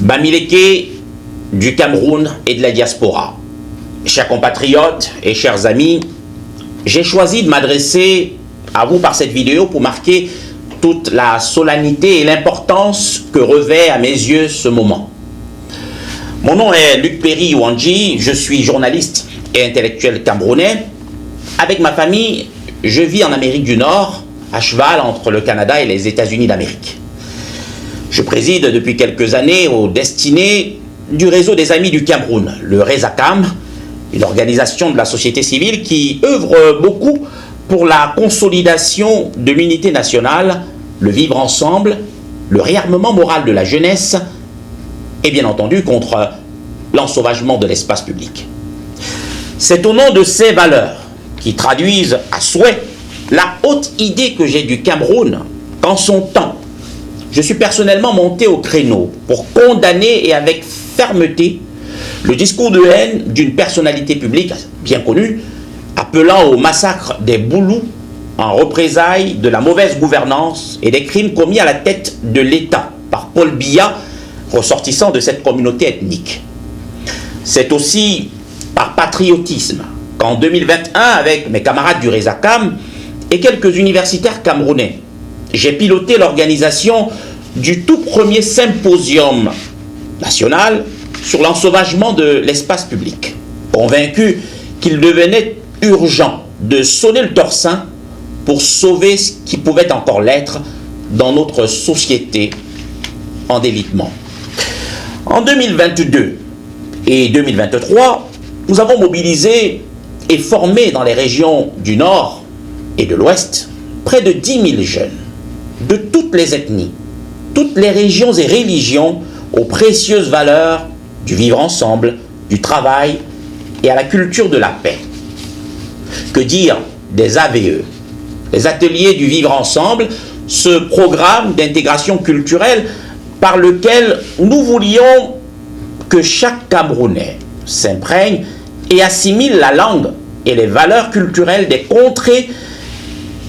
Bamileke du Cameroun et de la diaspora. Chers compatriotes et chers amis, j'ai choisi de m'adresser à vous par cette vidéo pour marquer toute la solennité et l'importance que revêt à mes yeux ce moment. Mon nom est Luc Perry Ouandji, je suis journaliste et intellectuel camerounais. Avec ma famille, je vis en Amérique du Nord, à cheval entre le Canada et les États-Unis d'Amérique. Je préside depuis quelques années aux destinées du réseau des Amis du Cameroun, le RESACAM, une organisation de la société civile qui œuvre beaucoup pour la consolidation de l'unité nationale, le vivre ensemble, le réarmement moral de la jeunesse et bien entendu contre l'ensauvagement de l'espace public. C'est au nom de ces valeurs qui traduisent à souhait la haute idée que j'ai du Cameroun qu'en son temps, je suis personnellement monté au créneau pour condamner et avec fermeté le discours de haine d'une personnalité publique bien connue appelant au massacre des Boulous en représailles de la mauvaise gouvernance et des crimes commis à la tête de l'État par Paul Biya, ressortissant de cette communauté ethnique. C'est aussi par patriotisme qu'en 2021, avec mes camarades du RESACAM et quelques universitaires camerounais, j'ai piloté l'organisation du tout premier symposium national sur l'ensauvagement de l'espace public, convaincu qu'il devenait urgent de sonner le tocsin pour sauver ce qui pouvait encore l'être dans notre société en délitement. En 2022 et 2023, nous avons mobilisé et formé dans les régions du Nord et de l'Ouest près de 10 000 jeunes de toutes les ethnies, toutes les régions et religions aux précieuses valeurs du vivre ensemble, du travail et à la culture de la paix. Que dire des AVE, les ateliers du vivre ensemble, ce programme d'intégration culturelle par lequel nous voulions que chaque Camerounais s'imprègne et assimile la langue et les valeurs culturelles des contrées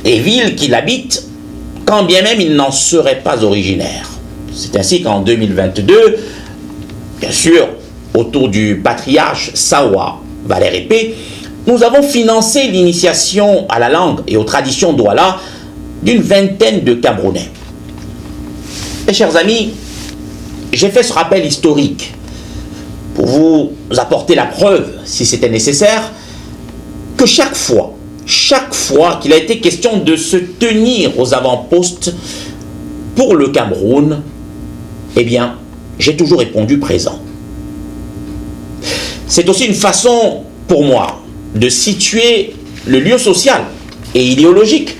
et villes qu'il habite, quand bien même il n'en serait pas originaire. C'est ainsi qu'en 2022, bien sûr, autour du patriarche Sawa Valère Épée, nous avons financé l'initiation à la langue et aux traditions Douala d'une vingtaine de Camerounais. Mes chers amis, j'ai fait ce rappel historique pour vous apporter la preuve, si c'était nécessaire, que chaque fois qu'il a été question de se tenir aux avant-postes pour le Cameroun, eh bien, j'ai toujours répondu présent. C'est aussi une façon, pour moi, de situer le lieu social et idéologique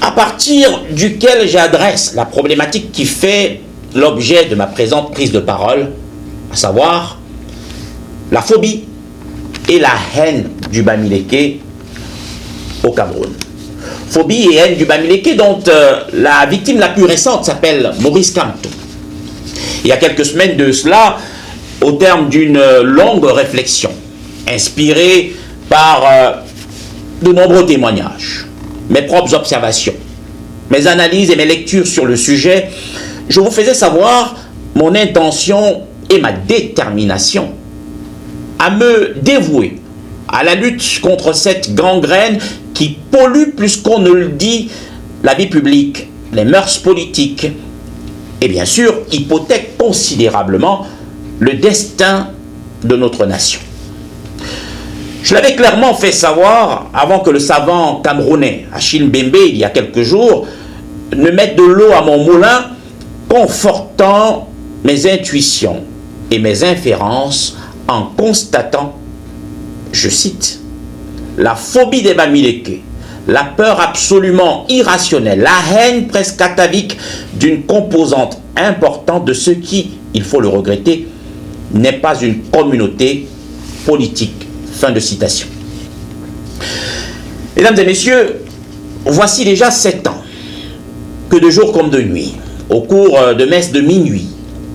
à partir duquel j'adresse la problématique qui fait l'objet de ma présente prise de parole, à savoir la phobie et la haine du Bamileke au Cameroun. Phobie et haine du Bamileke dont la victime la plus récente s'appelle Maurice Kamto. Il y a quelques semaines de cela, au terme d'une longue réflexion, inspirée par de nombreux témoignages, mes propres observations, mes analyses et mes lectures sur le sujet, je vous faisais savoir mon intention et ma détermination à me dévouer à la lutte contre cette gangrène qui pollue plus qu'on ne le dit la vie publique, les mœurs politiques et bien sûr hypothèque considérablement le destin de notre nation. Je l'avais clairement fait savoir avant que le savant camerounais Achille Mbembe, il y a quelques jours, ne mette de l'eau à mon moulin, confortant mes intuitions et mes inférences en constatant, je cite, la phobie des Bamileke, la peur absolument irrationnelle, la haine presque atavique d'une composante importante de ce qui, il faut le regretter, n'est pas une communauté politique. Fin de citation. Mesdames et messieurs, voici déjà 7 ans que de jour comme de nuit, au cours de messes de minuit,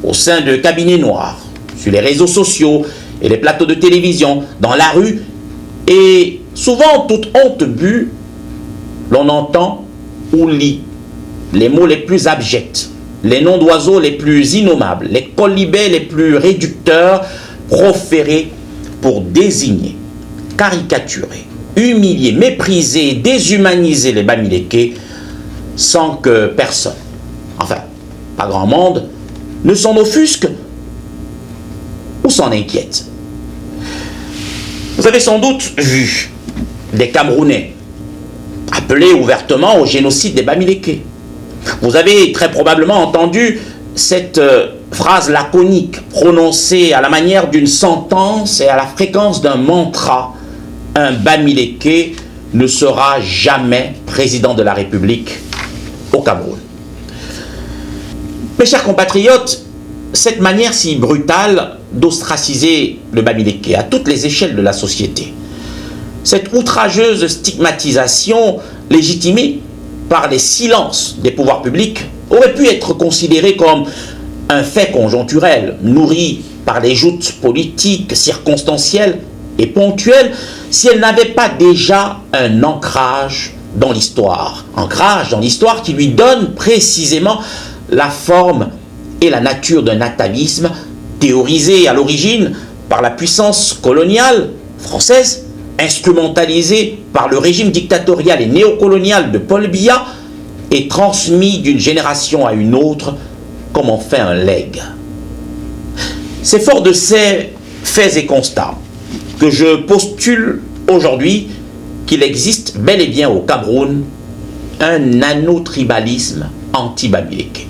au sein de cabinets noirs, sur les réseaux sociaux et les plateaux de télévision, dans la rue, et souvent toute honte bue, l'on entend ou lit les mots les plus abjects les noms d'oiseaux les plus innommables, les quolibets les plus réducteurs proférés pour désigner, caricaturer, humilier, mépriser et déshumaniser les Bamilékés sans que personne, enfin, pas grand monde, ne s'en offusque ou s'en inquiète. Vous avez sans doute vu des Camerounais appelés ouvertement au génocide des Bamilékés. Vous avez très probablement entendu cette phrase laconique prononcée à la manière d'une sentence et à la fréquence d'un mantra: un Bamiléké ne sera jamais président de la République au Cameroun. Mes chers compatriotes, cette manière si brutale d'ostraciser le Bamiléké à toutes les échelles de la société, cette outrageuse stigmatisation légitimée par les silences des pouvoirs publics, aurait pu être considérée comme un fait conjoncturel, nourri par les joutes politiques circonstancielles et ponctuelles, si elle n'avait pas déjà un ancrage dans l'histoire qui lui donne précisément la forme et la nature d'un atavisme théorisé à l'origine par la puissance coloniale française, instrumentalisé par le régime dictatorial et néocolonial de Paul Biya et transmis d'une génération à une autre comme on fait un legs. C'est fort de ces faits et constats que je postule aujourd'hui qu'il existe bel et bien au Cameroun un nanotribalisme anti-bamiléké.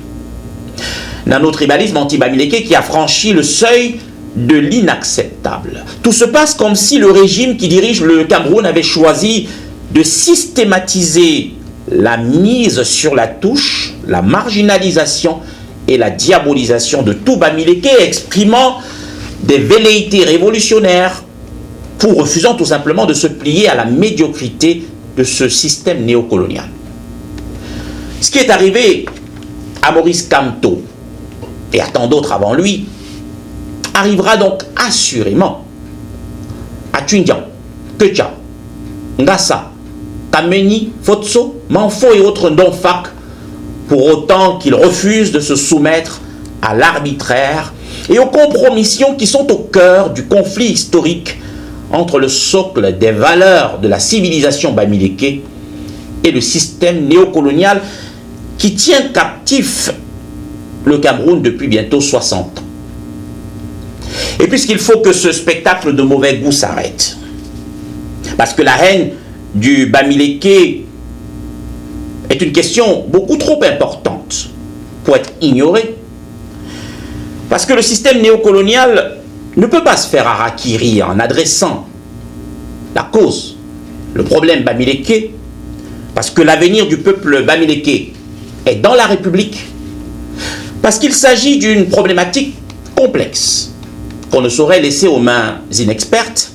Nanotribalisme anti-bamiléké qui a franchi le seuil de l'inacceptable. Tout se passe comme si le régime qui dirige le Cameroun avait choisi de systématiser la mise sur la touche, la marginalisation et la diabolisation de tout Bamiléké, exprimant des velléités révolutionnaires pour refusant tout simplement de se plier à la médiocrité de ce système néocolonial. Ce qui est arrivé à Maurice Kamto et à tant d'autres avant lui arrivera donc assurément à Tundian, Ketia, Ngassa, Kameni, Fotso, Manfo et autres non-fac, pour autant qu'ils refusent de se soumettre à l'arbitraire et aux compromissions qui sont au cœur du conflit historique entre le socle des valeurs de la civilisation bamiléké et le système néocolonial qui tient captif le Cameroun depuis bientôt 60 ans. Et puisqu'il faut que ce spectacle de mauvais goût s'arrête, parce que la haine du Bamiléké est une question beaucoup trop importante pour être ignorée, parce que le système néocolonial ne peut pas se faire harakiri en adressant la cause, le problème Bamiléké, parce que l'avenir du peuple Bamiléké est dans la République, parce qu'il s'agit d'une problématique complexe qu'on ne saurait laisser aux mains inexpertes,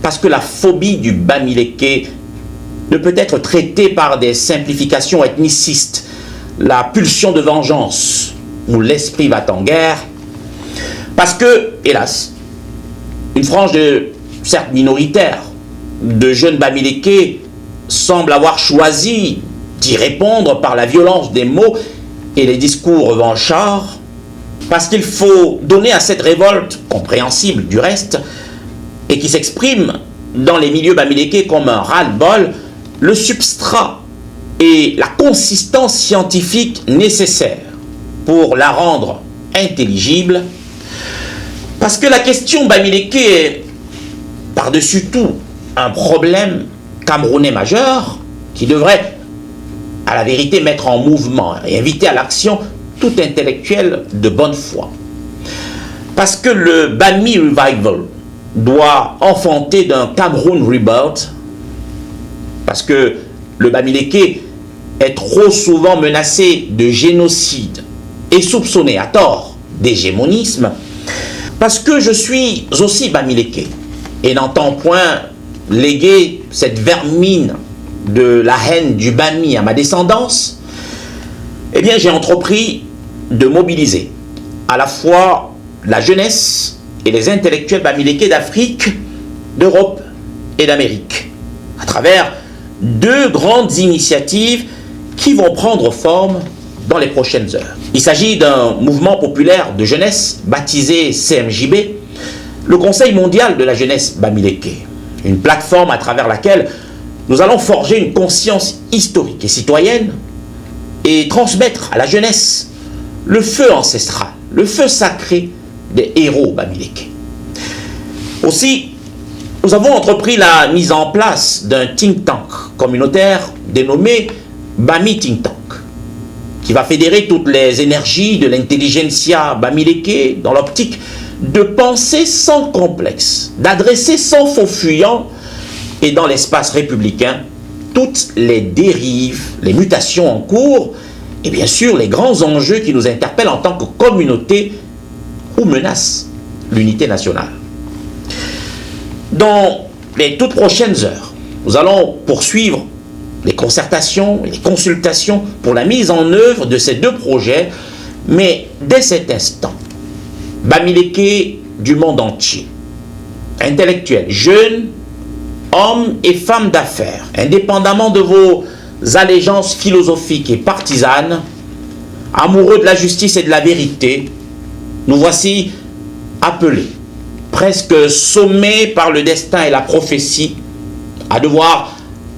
parce que la phobie du Bamiléké ne peut être traitée par des simplifications ethnicistes, la pulsion de vengeance ou l'esprit va en guerre, parce que, hélas, une frange certes minoritaire de jeunes Bamilékés semble avoir choisi d'y répondre par la violence des mots et les discours revanchards, parce qu'il faut donner à cette révolte, compréhensible du reste, et qui s'exprime dans les milieux bamilékés comme un ras-le-bol, le substrat et la consistance scientifique nécessaires pour la rendre intelligible, parce que la question bamiléké est par-dessus tout un problème camerounais majeur qui devrait à la vérité mettre en mouvement et inviter à l'action tout intellectuel de bonne foi. Parce que le Bami Revival doit enfanter d'un Cameroun Rebirth, parce que le Bamiléké est trop souvent menacé de génocide et soupçonné à tort d'hégémonisme, parce que je suis aussi Bamiléké et n'entends point léguer cette vermine de la haine du Bami à ma descendance, eh bien j'ai entrepris de mobiliser à la fois la jeunesse et les intellectuels bamilékés d'Afrique, d'Europe et d'Amérique, à travers deux grandes initiatives qui vont prendre forme dans les prochaines heures. Il s'agit d'un mouvement populaire de jeunesse baptisé CMJB, le Conseil mondial de la jeunesse Bamileke, une plateforme à travers laquelle nous allons forger une conscience historique et citoyenne et transmettre à la jeunesse le feu ancestral, le feu sacré des héros Bamileke. Aussi, nous avons entrepris la mise en place d'un think tank communautaire dénommé Bami Think Tank, qui va fédérer toutes les énergies de l'intelligentsia Bamileke dans l'optique de penser sans complexe, d'adresser sans faux fuyant et dans l'espace républicain toutes les dérives, les mutations en cours et bien sûr les grands enjeux qui nous interpellent en tant que communauté ou menacent l'unité nationale. Dans les toutes prochaines heures, nous allons poursuivre les concertations et les consultations pour la mise en œuvre de ces deux projets, mais dès cet instant, Bamileke du monde entier, intellectuels, jeunes, hommes et femmes d'affaires, indépendamment de vos allégeances philosophiques et partisanes, amoureux de la justice et de la vérité, nous voici appelés, presque sommés par le destin et la prophétie, à devoir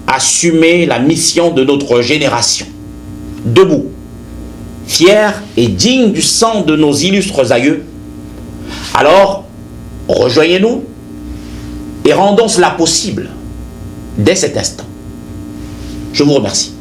assumer la mission de notre génération. Debout, fiers et dignes du sang de nos illustres aïeux, alors rejoignez-nous et rendons cela possible dès cet instant. Je vous remercie.